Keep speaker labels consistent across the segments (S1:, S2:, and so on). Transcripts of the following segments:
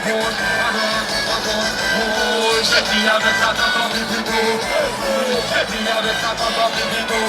S1: J'ai dit avec ça dans ton vidéo. J'ai dit avec ça dans ton vidéo.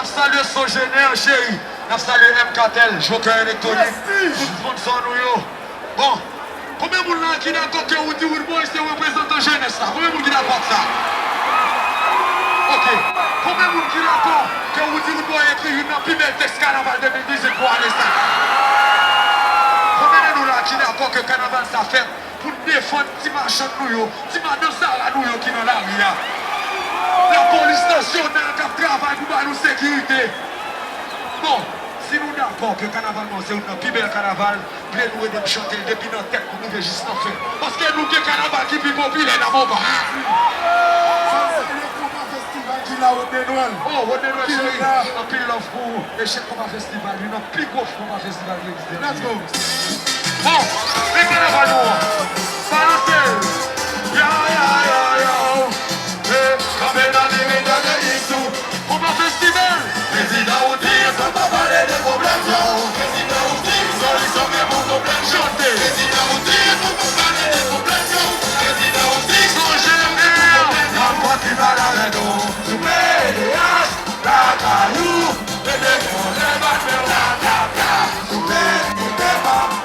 S2: Salut son général chéri, salut MKTL, joker électronique, tout sponsor nous. Bon, combien de gens qui d'accord que vous dites que vous êtes représentant jeunesse là? Combien de gens qui d'accord ça? Ok, combien de gens qui d'accord que vous dites que vous êtes écrit une plus belle texte carnaval 2018 pour aller ça? Combien de gens qui d'accord que carnaval ça fait pour défendre petit marchand nous, petit madame ça nous qui dans la rue? La police nationale qui travaille pour nous sécurité. Bon, si nous d'accord que le carnaval, c'est un plus bel carnaval, nous devons chanter depuis notre tête pour nous juste en fait. Parce que nous, le carnaval qui est plus populaire dans mon bar. Oh, on est là, chérie. Un pile love pour l'échec combat festival. Il y a un plus gros combat festival qui existe. Let's go. Bon, les carnavals, balancez. Ya, ya, ya, ya. Combat festival. Président Oudir, ça va parler des problèmes. Président Oudir, solution même aux problèmes. Chanter. Président Oudir, ça va parler des problèmes. Président Oudir, son général. La voix qui va la raison. Sous PDH, la caillou. Et des problèmes à faire la tata. Sous PDH,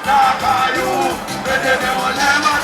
S2: la caillou. Et des problèmes à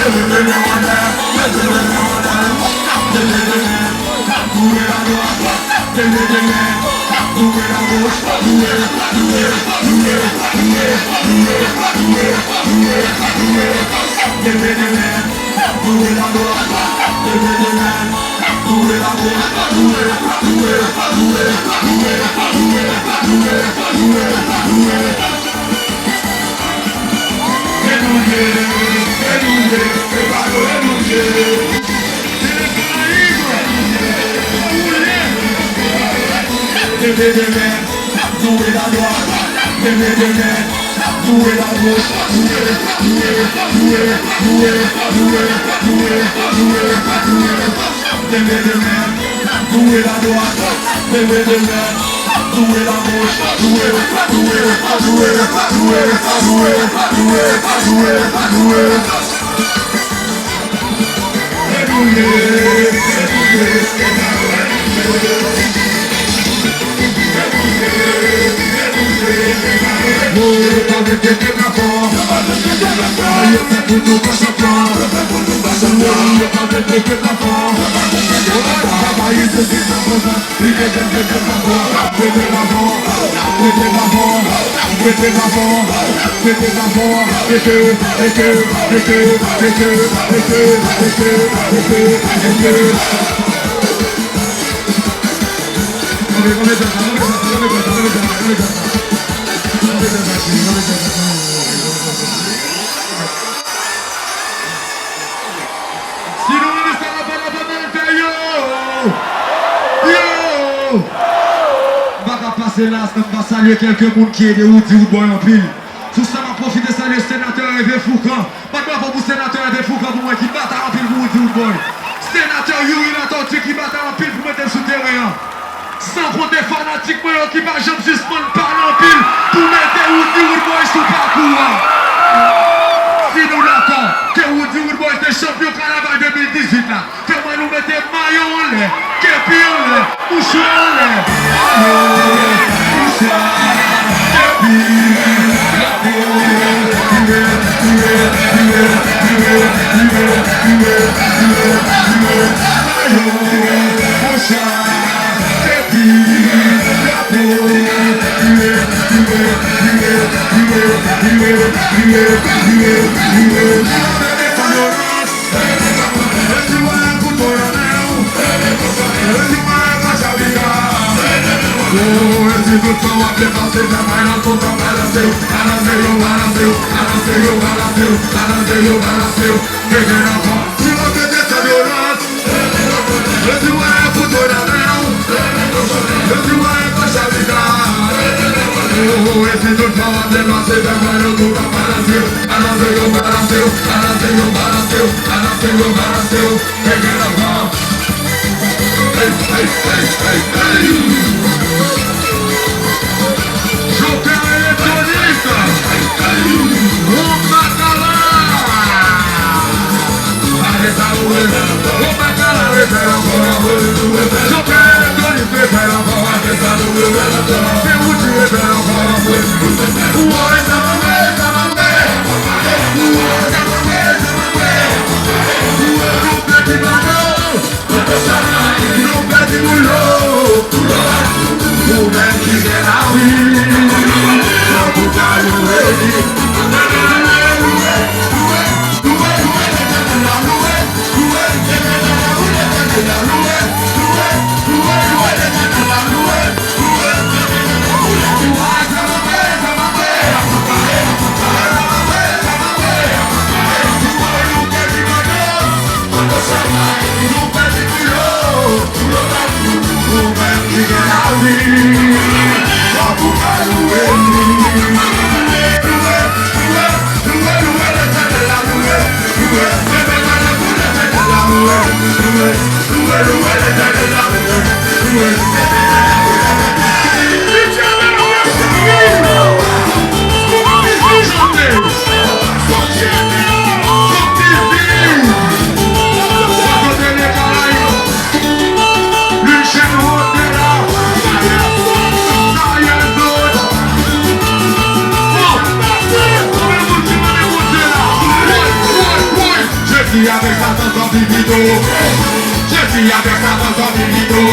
S2: Every C'est là, on va saluer quelques monde qui est des Woody Woodboy en pile. Tout ça m'a profité de saluer le sénateur Hervé Foucan. Maintenant, pour vous, sénateur Hervé Foucan, pour moi qui bat en pile pour Woody Woodboy. Sénateur Yuri Latortu qui bat en pile pour mettre le souterrain. Sans compter des fanatiques qui va jamais suspendre par en pile pour mettre Woody Woodboy sous parcours. Si nous l'attendons, que Woody Woodboy était champion carnaval 2018 là. Fais-moi nous mettre maillot en l'air, képi en l'air, mouchou en l'air. Jésus avec sa danse en libido. Jésus avec sa danse en libido.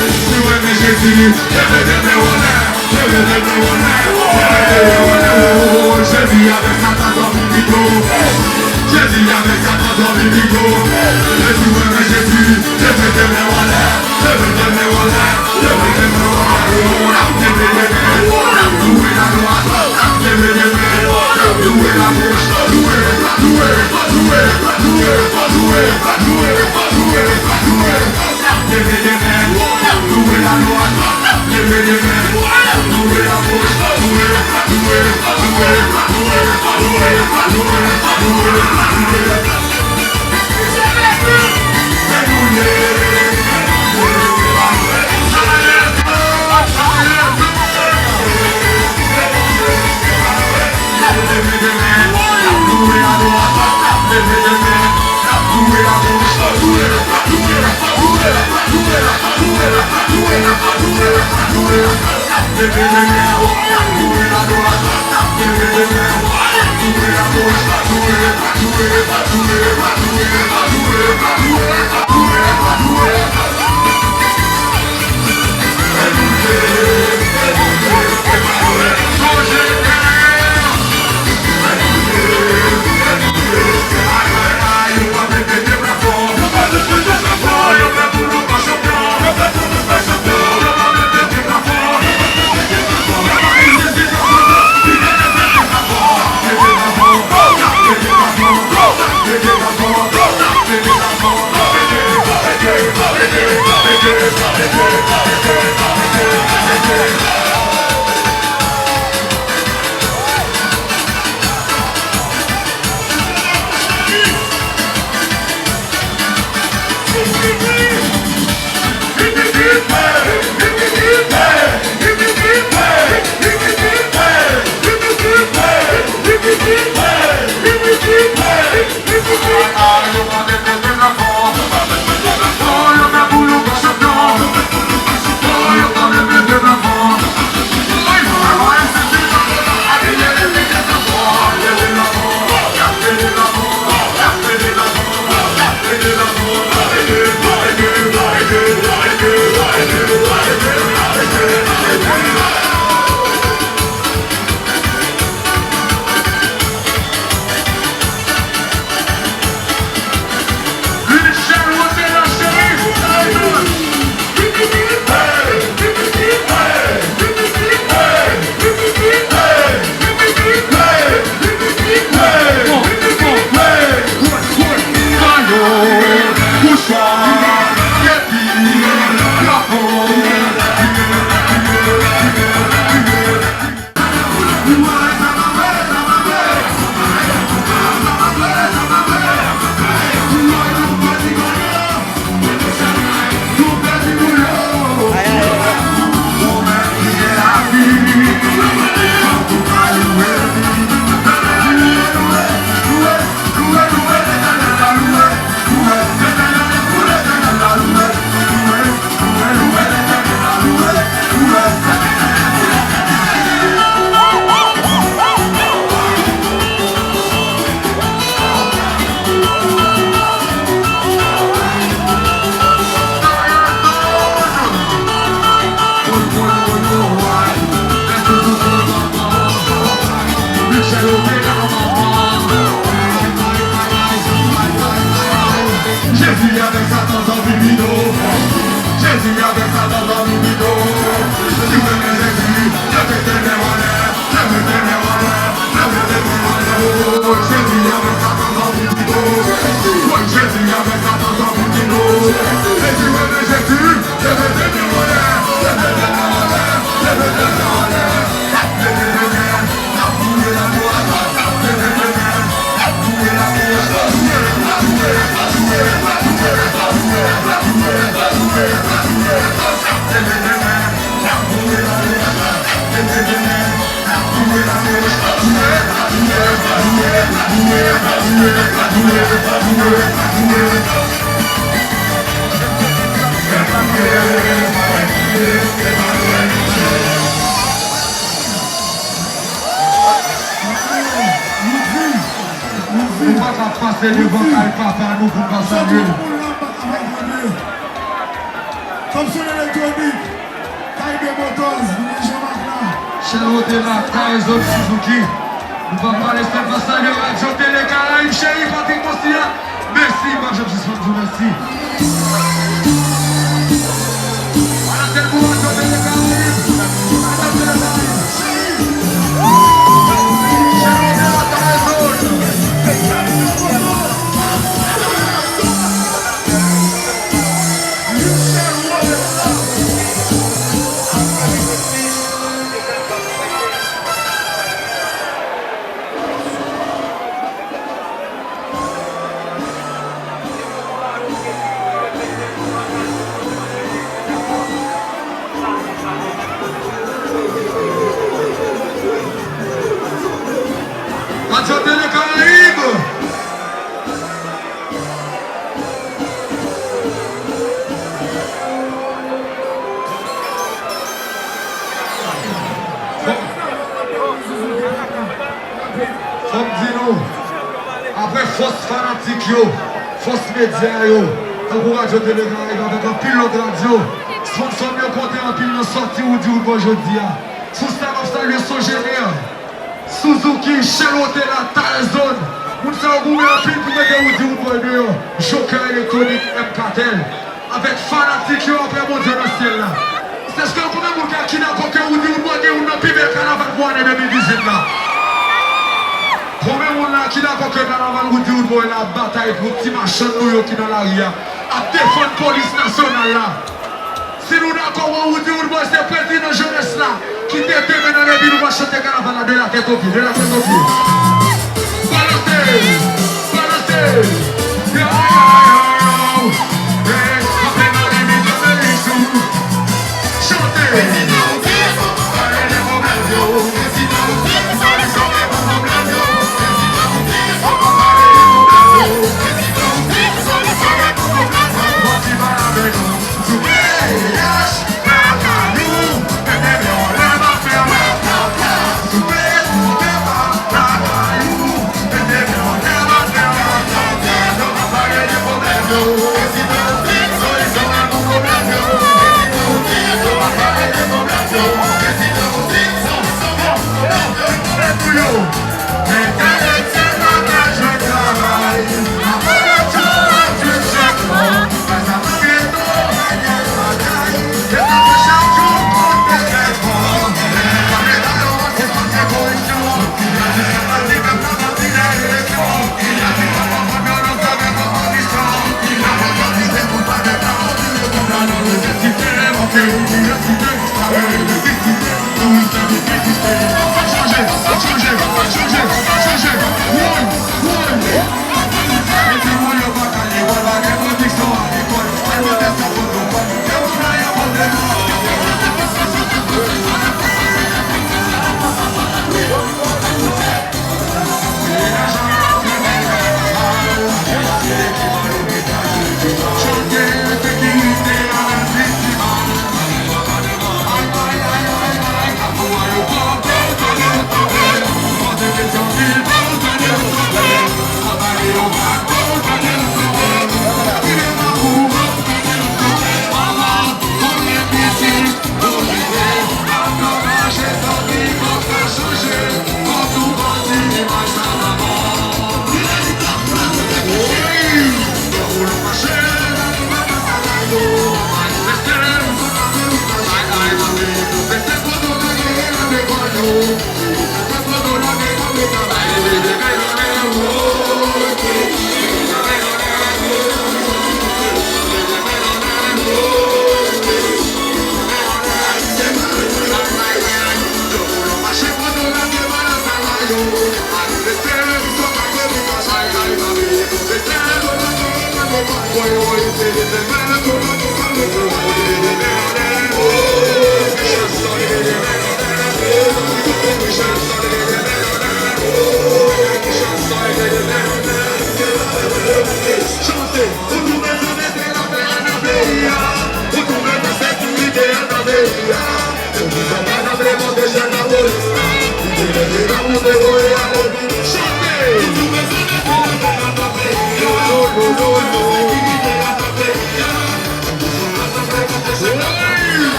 S2: Tu aimes Jésus, je veux te mettre en l'air. Je veux te mettre en l'air. Jésus avec sa danse en libido. Jésus avec sa danse en libido. Et tu aimes Jésus, je veux te mettre en l'air. Je veux te mettre en l'air. Je veux te mettre en l'air. Doué la droite, doué la gauche, doué passer devant Kyle Papa, nous pour pas saluer.
S3: Comme sur l'électronique, Kyle Motors,
S2: Charlotte là, Tyson Suzuki. Nous va pas laisser passer à Radio Télé Caraïbes, chérie Patrick Mostia. Merci, moi je suis son merci. Voilà, c'est le moment de Radio Télé Caraïbes. Radio Télé Caraïbes. Charlotte là, Tyson. Radio Télé Caraïbes. Comme dit nous, après force fanatique, force média, pour Radio Télé Caraïbes avec un pile de radio, sponsor mieux compté en pile de sortie ou du aujourd'hui. Sous ça, on salue son général. Suzuki, Charlotte la Tyson. Nous sommes en pile pour mettre au du bois Joker électronique M4L. Avec fanatique, après mon Dieu dans le ciel là. C'est ce que vous avez qui n'a pas que vous dites, vous avez un pire carnaval pour l'année 2018 là. Combien de monde qui n'a pas que carnaval vous dites, vous avez la bataille pour petit machin qui dans la ria. À défendre la police nationale là. Si nous d'accord, vous dites, c'est le président jeunesse là. Qui détermine dans les villes, nous va chanter carnaval de la tête au pied, de la tête au pied. Balancez, balancez. Yo, yo, yo, yo.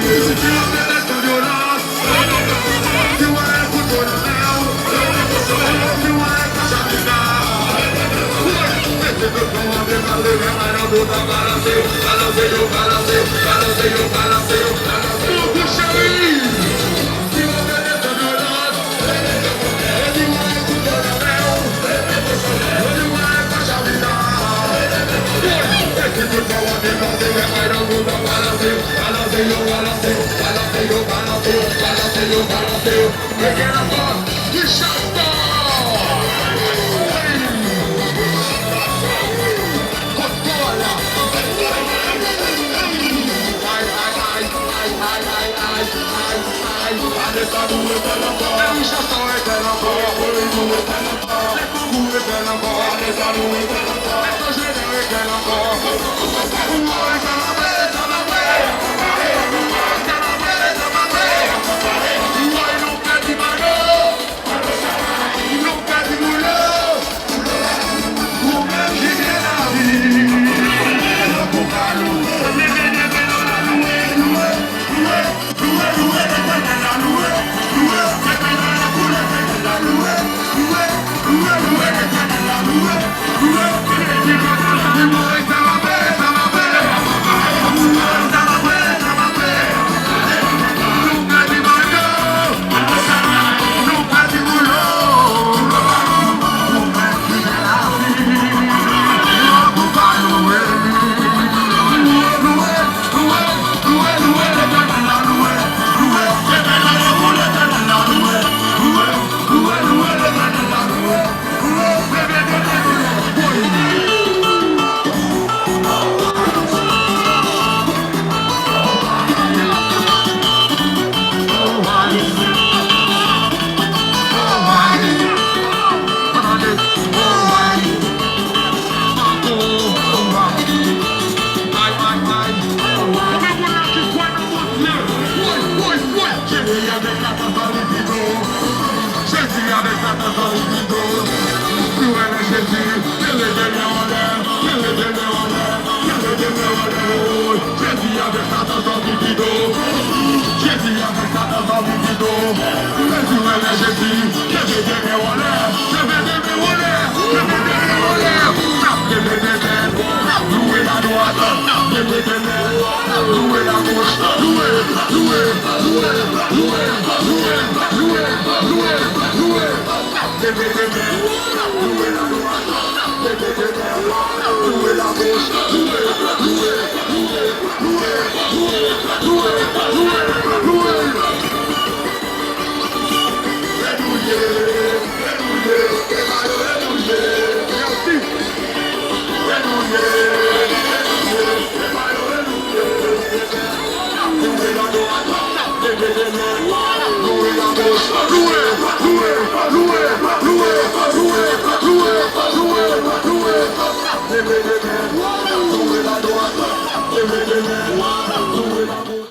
S2: Loué